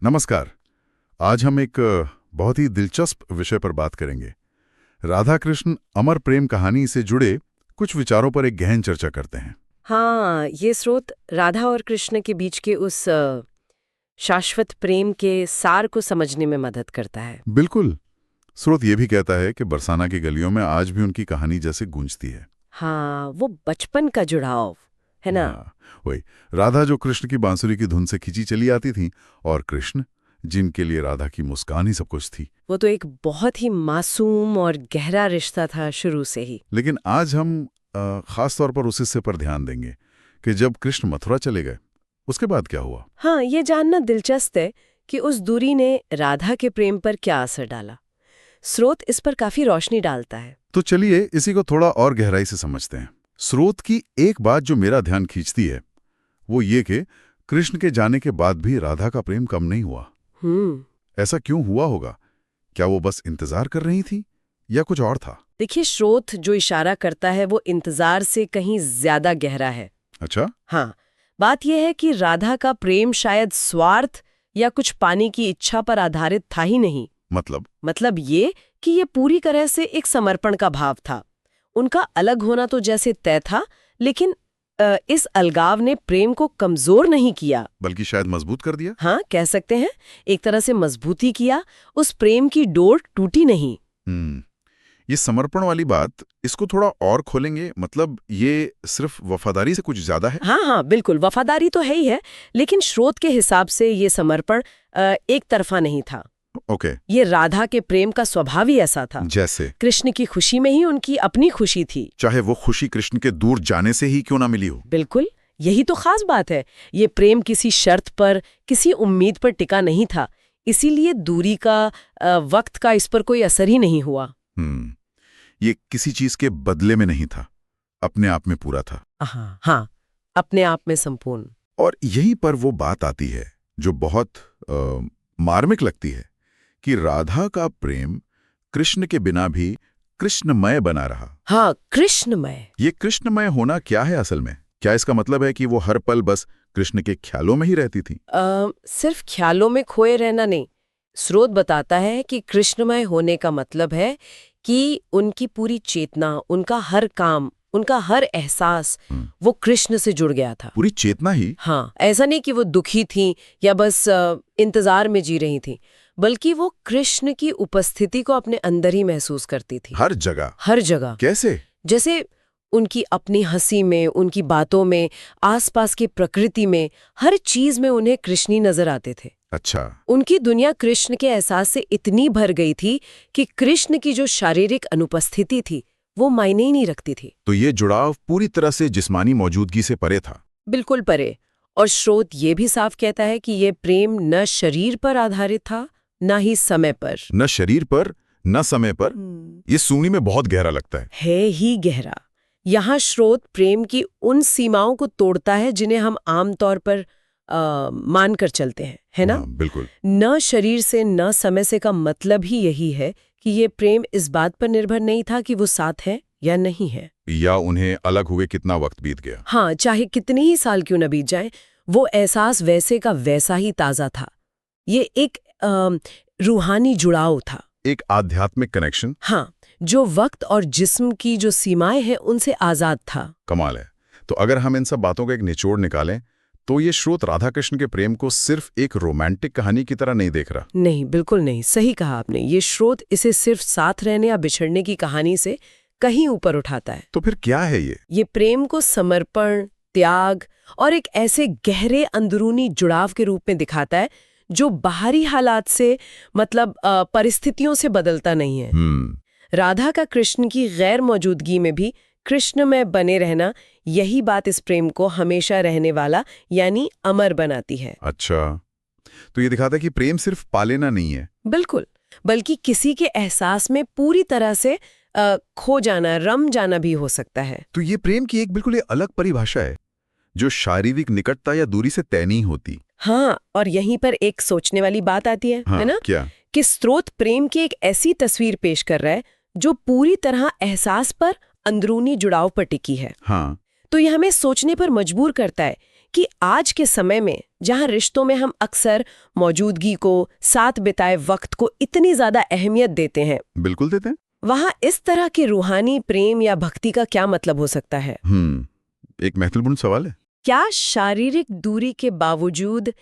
नमस्कार। आज हम एक बहुत ही दिलचस्प विषय पर बात करेंगे। राधा कृष्ण अमर प्रेम कहानी से जुड़े कुछ विचारों पर एक गहन चर्चा करते हैं। हाँ, ये स्रोत राधा और कृष्ण के बीच के उस शाश्वत प्रेम के सार को समझने में मदद करता है। बिल्कुल। स्रोत ये भी कहता है कि बरसाना की गलियों में आज भी उनकी कहानी जैसे गूंजती है। हाँ, वो बचपन का जुड़ाव है ना। हाँ, वही राधा जो कृष्ण की बांसुरी की धुन से खिंची चली आती थी, और कृष्ण जिनके लिए राधा की मुस्कान ही सब कुछ थी। वो तो एक बहुत ही मासूम और गहरा रिश्ता था शुरू से ही। लेकिन आज हम खास तौर पर उस हिस्से पर ध्यान देंगे कि जब कृष्ण मथुरा चले गए, उसके बाद क्या हुआ। हाँ, ये जानना दिलचस्प है कि उस दूरी ने राधा के प्रेम पर क्या असर डाला। स्रोत इस पर काफी रोशनी डालता है। तो चलिए इसी को थोड़ा और गहराई से समझते हैं। स्रोत की एक बात जो मेरा ध्यान खींचती है वो ये कि कृष्ण के जाने के बाद भी राधा का प्रेम कम नहीं हुआ। ऐसा क्यों हुआ होगा? क्या वो बस इंतजार कर रही थी या कुछ और था? देखिए, स्रोत जो इशारा करता है वो इंतजार से कहीं ज्यादा गहरा है। अच्छा। हाँ, बात यह है कि राधा का प्रेम शायद स्वार्थ या कुछ पाने की इच्छा पर आधारित था ही नहीं। मतलब ये कि ये पूरी तरह से एक समर्पण का भाव था। उनका अलग होना तो जैसे तय था, लेकिन इस अलगाव ने प्रेम को कमजोर नहीं किया, बल्कि शायद मजबूत कर दिया। हाँ, कह सकते हैं एक तरह से मजबूती किया। उस प्रेम की डोर टूटी नहीं। ये समर्पण वाली बात, इसको थोड़ा और खोलेंगे। मतलब ये सिर्फ वफादारी से कुछ ज्यादा है? हाँ, बिल्कुल, वफादारी तो है ही है, लेकिन स्रोत के हिसाब से ये समर्पण एक तरफा नहीं था। ओके। ये राधा के प्रेम का स्वभाव ही ऐसा था। जैसे कृष्ण की खुशी में ही उनकी अपनी खुशी थी, चाहे वो खुशी कृष्ण के दूर जाने से ही क्यों ना मिली हो। बिल्कुल, यही तो खास बात है। ये प्रेम किसी शर्त पर, किसी उम्मीद पर टिका नहीं था, इसीलिए दूरी का, वक्त का इस पर कोई असर ही नहीं हुआ। ये किसी चीज के बदले में नहीं था, अपने आप में पूरा था। हाँ, अपने आप में संपूर्ण। और यहीं पर वो बात आती है जो बहुत मार्मिक लगती है कि राधा का प्रेम कृष्ण के बिना भी कृष्णमय बना रहा। हाँ, कृष्णमय। ये कृष्णमय होना क्या है असल में? क्या इसका मतलब है कि वो हर पल बस कृष्ण के ख्यालों में ही रहती थी? सिर्फ ख्यालों में खोए रहना नहीं। स्रोत बताता है कि कृष्णमय होने का मतलब है कि उनकी पूरी चेतना, उनका हर काम, उनका हर एहसास वो कृष्ण से जुड़ गया था। पूरी चेतना ही? हाँ, ऐसा नहीं कि वो दुखी थी या बस इंतजार में जी रही थी, बल्कि वो कृष्ण की उपस्थिति को अपने अंदर ही महसूस करती थी। हर जगह? हर जगह। कैसे? जैसे उनकी अपनी हंसी में, उनकी बातों में, आसपास की प्रकृति में, हर चीज में उन्हें कृष्ण ही नजर आते थे। अच्छा। उनकी दुनिया कृष्ण के एहसास से इतनी भर गई थी कि कृष्ण की जो शारीरिक अनुपस्थिति थी वो मायने ही नहीं रखती थी। तो ये जुड़ाव पूरी तरह से जिस्मानी मौजूदगी से परे था? बिल्कुल परे। और स्रोत ये भी साफ कहता है कि ये प्रेम न शरीर पर आधारित था, न ही समय पर। न शरीर पर, न समय पर। ये सुनने में बहुत गहरा लगता है ही गहरा। यहाँ स्रोत प्रेम की उन सीमाओं को तोड़ता है जिन्हें हम आमतौर पर मानकर चलते हैं, है ना? बिल्कुल। न शरीर से न समय से का मतलब ही यही है कि ये प्रेम इस बात पर निर्भर नहीं था कि वो साथ है या नहीं है, या उन्हें अलग हुए कितना वक्त बीत गया। हाँ, चाहे कितने ही साल क्यों न बीत जाए, वो एहसास वैसे का वैसा ही ताजा था। ये एक रूहानी जुड़ाव था, एक आध्यात्मिक कनेक्शन। हाँ, जो वक्त और जिस्म की जो सीमाएं हैं उनसे आजाद था। कमाल है। तो अगर हम इन सब बातों का एक निचोड़ निकालें तो ये स्रोत राधा कृष्ण के प्रेम को सिर्फ एक रोमांटिक कहानी की तरह नहीं देख रहा। नहीं, बिल्कुल नहीं, सही कहा आपने। ये स्रोत इसे सिर्फ साथ रहने या बिछड़ने की कहानी से कहीं ऊपर उठाता है। तो फिर क्या है ये? ये प्रेम को समर्पण, त्याग और एक ऐसे गहरे अंदरूनी जुड़ाव के रूप में दिखाता है जो बाहरी हालात से, मतलब परिस्थितियों से बदलता नहीं है। राधा का कृष्ण की गैर मौजूदगी में भी कृष्ण में बने रहना, यही बात इस प्रेम को हमेशा रहने वाला यानी अमर बनाती है। अच्छा, तो ये दिखाता है कि प्रेम सिर्फ पालेना नहीं है। बिल्कुल, बल्कि किसी के एहसास में पूरी तरह से खो जाना, रम जाना भी हो सकता है। तो ये प्रेम की एक बिल्कुल अलग परिभाषा है जो शारीरिक निकटता या दूरी से तय नहीं होती। हाँ, और यहीं पर एक सोचने वाली बात आती है, है ना? क्या? कि स्रोत प्रेम की एक ऐसी तस्वीर पेश कर रहा है जो पूरी तरह एहसास पर, अंदरूनी जुड़ाव पर टिकी है। हाँ। तो यह हमें सोचने पर मजबूर करता है कि आज के समय में जहां रिश्तों में हम अक्सर मौजूदगी को, साथ बिताए वक्त को इतनी ज्यादा अहमियत देते हैं, बिल्कुल देते हैं। वहां इस तरह के रूहानी प्रेम या भक्ति का क्या मतलब हो सकता है? एक महत्वपूर्ण सवाल है। क्या शारीरिक दूरी के बावजूद